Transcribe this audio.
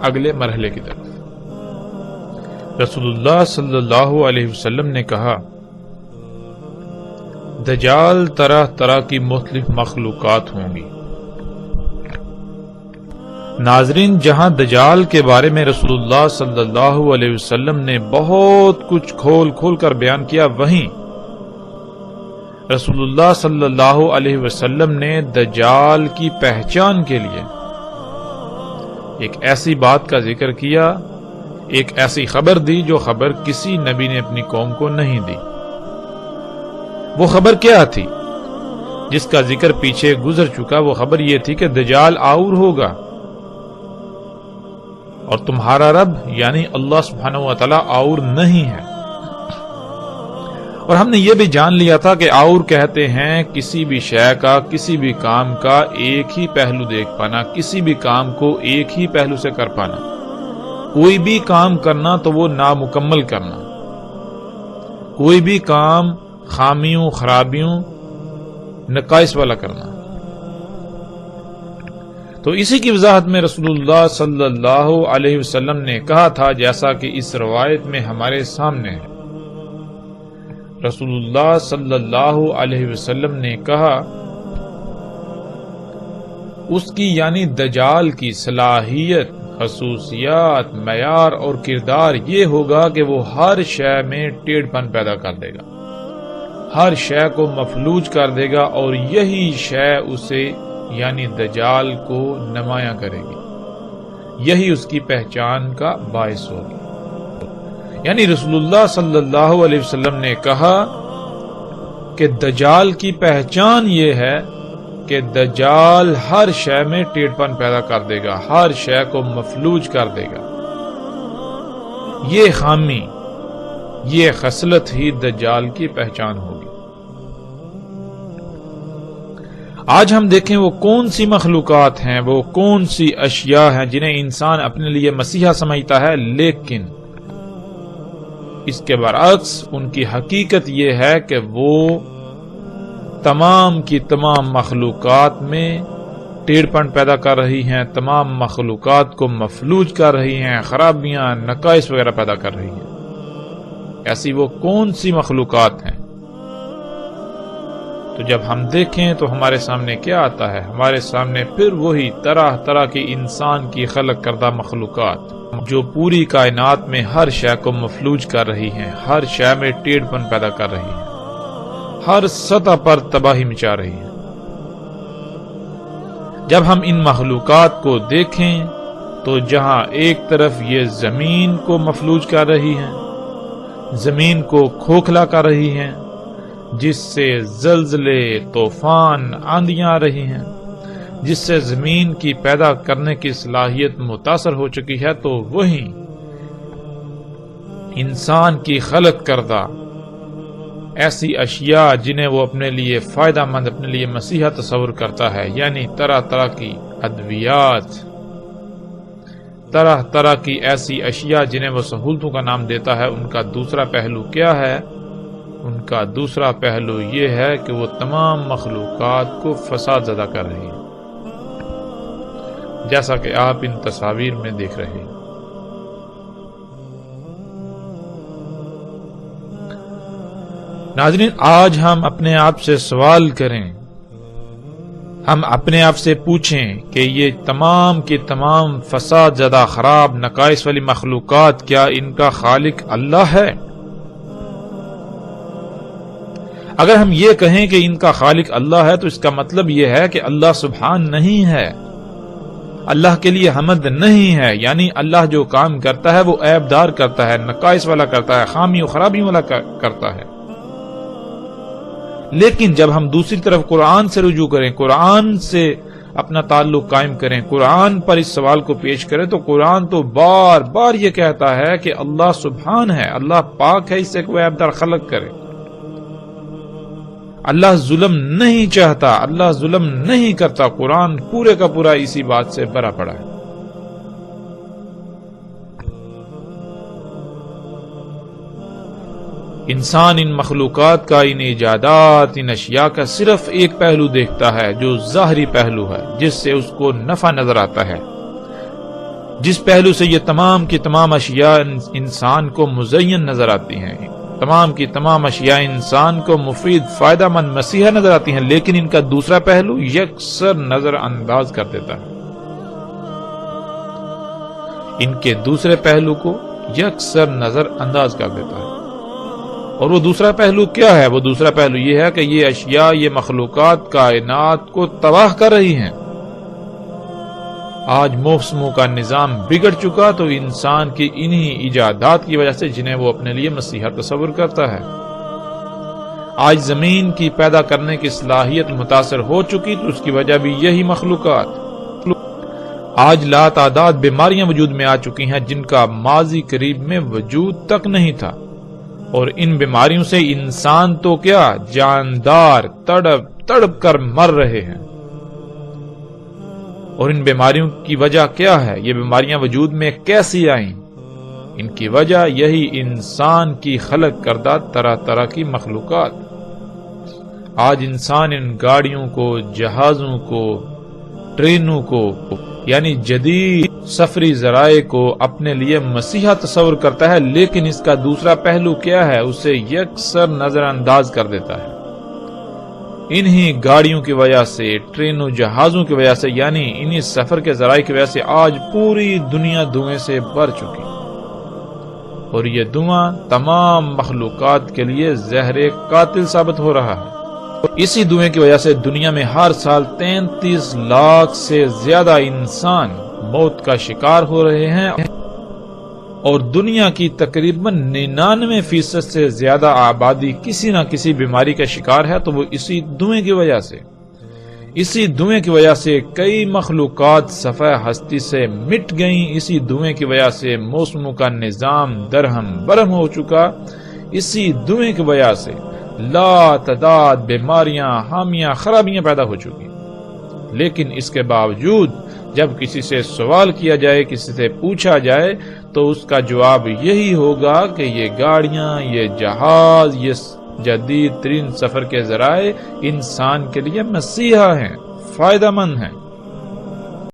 اگلے مرحلے کی طرف۔ رسول اللہ صلی اللہ علیہ وسلم نے کہا، دجال طرح طرح کی مختلف مخلوقات ہوں گی۔ ناظرین، جہاں دجال کے بارے میں رسول اللہ صلی اللہ علیہ وسلم نے بہت کچھ کھول کھول کر بیان کیا، وہیں رسول اللہ صلی اللہ علیہ وسلم نے دجال کی پہچان کے لیے ایک ایسی بات کا ذکر کیا، ایک ایسی خبر دی جو خبر کسی نبی نے اپنی قوم کو نہیں دی۔ وہ خبر کیا تھی جس کا ذکر پیچھے گزر چکا؟ وہ خبر یہ تھی کہ دجال آور ہوگا اور تمہارا رب یعنی اللہ سبحانہ و تعالی آور نہیں ہے۔ اور ہم نے یہ بھی جان لیا تھا کہ آور کہتے ہیں کسی بھی شے کا، کسی بھی کام کا ایک ہی پہلو دیکھ پانا، کسی بھی کام کو ایک ہی پہلو سے کر پانا، کوئی بھی کام کرنا تو وہ نامکمل کرنا، کوئی بھی کام خامیوں، خرابیوں، نقائص والا کرنا۔ تو اسی کی وضاحت میں رسول اللہ صلی اللہ علیہ وسلم نے کہا تھا، جیسا کہ اس روایت میں ہمارے سامنے ہے۔ رسول اللہ صلی اللہ علیہ وسلم نے کہا، اس کی یعنی دجال کی صلاحیت، خصوصیات، معیار اور کردار یہ ہوگا کہ وہ ہر شے میں ٹیڑھ پن پیدا کر دے گا، ہر شے کو مفلوج کر دے گا، اور یہی شے اسے یعنی دجال کو نمایاں کرے گی، یہی اس کی پہچان کا باعث ہوگی۔ یعنی رسول اللہ صلی اللہ علیہ وسلم نے کہا کہ دجال کی پہچان یہ ہے کہ دجال ہر شے میں ٹیڑھ پن پیدا کر دے گا، ہر شے کو مفلوج کر دے گا۔ یہ خامی، یہ خصلت ہی دجال کی پہچان ہوگی۔ آج ہم دیکھیں وہ کون سی مخلوقات ہیں، وہ کون سی اشیاء ہیں جنہیں انسان اپنے لیے مسیحا سمجھتا ہے، لیکن اس کے برعکس ان کی حقیقت یہ ہے کہ وہ تمام کی تمام مخلوقات میں ٹیڑھ پن پیدا کر رہی ہیں، تمام مخلوقات کو مفلوج کر رہی ہیں، خرابیاں، نقائص وغیرہ پیدا کر رہی ہیں۔ ایسی وہ کون سی مخلوقات ہیں؟ تو جب ہم دیکھیں تو ہمارے سامنے کیا آتا ہے؟ ہمارے سامنے پھر وہی طرح طرح کی انسان کی خلق کردہ مخلوقات جو پوری کائنات میں ہر شے کو مفلوج کر رہی ہیں، ہر شے میں ٹیڑھ پن پیدا کر رہی ہیں، ہر سطح پر تباہی مچا رہی ہیں۔ جب ہم ان مخلوقات کو دیکھیں تو جہاں ایک طرف یہ زمین کو مفلوج کر رہی ہیں، زمین کو کھوکھلا کر رہی ہیں، جس سے زلزلے، طوفان، آندیاں آ رہی ہیں، جس سے زمین کی پیدا کرنے کی صلاحیت متاثر ہو چکی ہے، تو وہیں انسان کی خلق کردہ ایسی اشیاء جنہیں وہ اپنے لیے فائدہ مند، اپنے لیے مسیحا تصور کرتا ہے، یعنی طرح طرح کی ادویات، طرح طرح کی ایسی اشیاء جنہیں وہ سہولتوں کا نام دیتا ہے، ان کا دوسرا پہلو کیا ہے؟ ان کا دوسرا پہلو یہ ہے کہ وہ تمام مخلوقات کو فساد زدہ کر رہی ہے، جیسا کہ آپ ان تصاویر میں دیکھ رہے ہیں۔ ناظرین، آج ہم اپنے آپ سے سوال کریں، ہم اپنے آپ سے پوچھیں کہ یہ تمام کی تمام فساد زدہ، خراب، نقائص والی مخلوقات کیا ان کا خالق اللہ ہے؟ اگر ہم یہ کہیں کہ ان کا خالق اللہ ہے تو اس کا مطلب یہ ہے کہ اللہ سبحان نہیں ہے، اللہ کے لیے حمد نہیں ہے، یعنی اللہ جو کام کرتا ہے وہ عیب دار کرتا ہے، نقائص والا کرتا ہے، خامی و خرابی والا کرتا ہے۔ لیکن جب ہم دوسری طرف قرآن سے رجوع کریں، قرآن سے اپنا تعلق قائم کریں، قرآن پر اس سوال کو پیش کریں، تو قرآن تو بار بار یہ کہتا ہے کہ اللہ سبحان ہے، اللہ پاک ہے اس سے کوئی عیب دار خلق کرے۔ اللہ ظلم نہیں چاہتا، اللہ ظلم نہیں کرتا۔ قرآن پورے کا پورا اسی بات سے بھرا پڑا ہے۔ انسان ان مخلوقات کا، ان ایجادات، ان اشیاء کا صرف ایک پہلو دیکھتا ہے جو ظاہری پہلو ہے، جس سے اس کو نفع نظر آتا ہے، جس پہلو سے یہ تمام کی تمام اشیاء انسان کو مزین نظر آتی ہیں، تمام کی تمام اشیاء انسان کو مفید فائدہ مند مسیحا نظر آتی ہیں، لیکن ان کا دوسرا پہلو یکسر نظر انداز کر دیتا ہے۔ ان کے دوسرے پہلو کو یکسر نظر انداز کر دیتا ہے۔ اور وہ دوسرا پہلو کیا ہے؟ وہ دوسرا پہلو یہ ہے کہ یہ اشیاء، یہ مخلوقات کائنات کو تباہ کر رہی ہیں۔ آج موسموں کا نظام بگڑ چکا تو انسان کی انہی ایجادات کی وجہ سے، جنہیں وہ اپنے لیے مسیحا تصور کرتا ہے۔ آج زمین کی پیدا کرنے کی صلاحیت متاثر ہو چکی تو اس کی وجہ بھی یہی مخلوقات۔ آج لا تعداد بیماریاں وجود میں آ چکی ہیں جن کا ماضی قریب میں وجود تک نہیں تھا، اور ان بیماریوں سے انسان تو کیا، جاندار تڑپ تڑپ کر مر رہے ہیں۔ اور ان بیماریوں کی وجہ کیا ہے؟ یہ بیماریاں وجود میں کیسی آئیں؟ ان کی وجہ یہی انسان کی خلق کردہ طرح طرح کی مخلوقات۔ آج انسان ان گاڑیوں کو، جہازوں کو، ٹرینوں کو، یعنی جدید سفری ذرائع کو اپنے لیے مسیحا تصور کرتا ہے، لیکن اس کا دوسرا پہلو کیا ہے؟ اسے یکسر نظر انداز کر دیتا ہے۔ انہی گاڑیوں کی وجہ سے، ٹرینوں جہازوں کی وجہ سے، یعنی انہی سفر کے ذرائع کی وجہ سے آج پوری دنیا دھوئیں سے بھر چکی، اور یہ دھواں تمام مخلوقات کے لیے زہر قاتل ثابت ہو رہا ہے۔ اسی دھوئیں کی وجہ سے دنیا میں ہر سال 33 لاکھ سے زیادہ انسان موت کا شکار ہو رہے ہیں، اور دنیا کی تقریباً 99% سے زیادہ آبادی کسی نہ کسی بیماری کا شکار ہے، تو وہ اسی دھوئیں کی وجہ سے۔ اسی دھوئیں کی وجہ سے کئی مخلوقات صفحہ ہستی سے مٹ گئیں، اسی دھوئیں کی وجہ سے موسموں کا نظام درہم برہم ہو چکا، اسی دھوئیں کی وجہ سے لا تعداد بیماریاں، حامیاں، خرابیاں پیدا ہو چکی۔ لیکن اس کے باوجود جب کسی سے سوال کیا جائے، کسی سے پوچھا جائے، تو اس کا جواب یہی ہوگا کہ یہ گاڑیاں، یہ جہاز، یہ جدید ترین سفر کے ذرائع انسان کے لیے مسیحا ہیں، فائدہ مند ہیں۔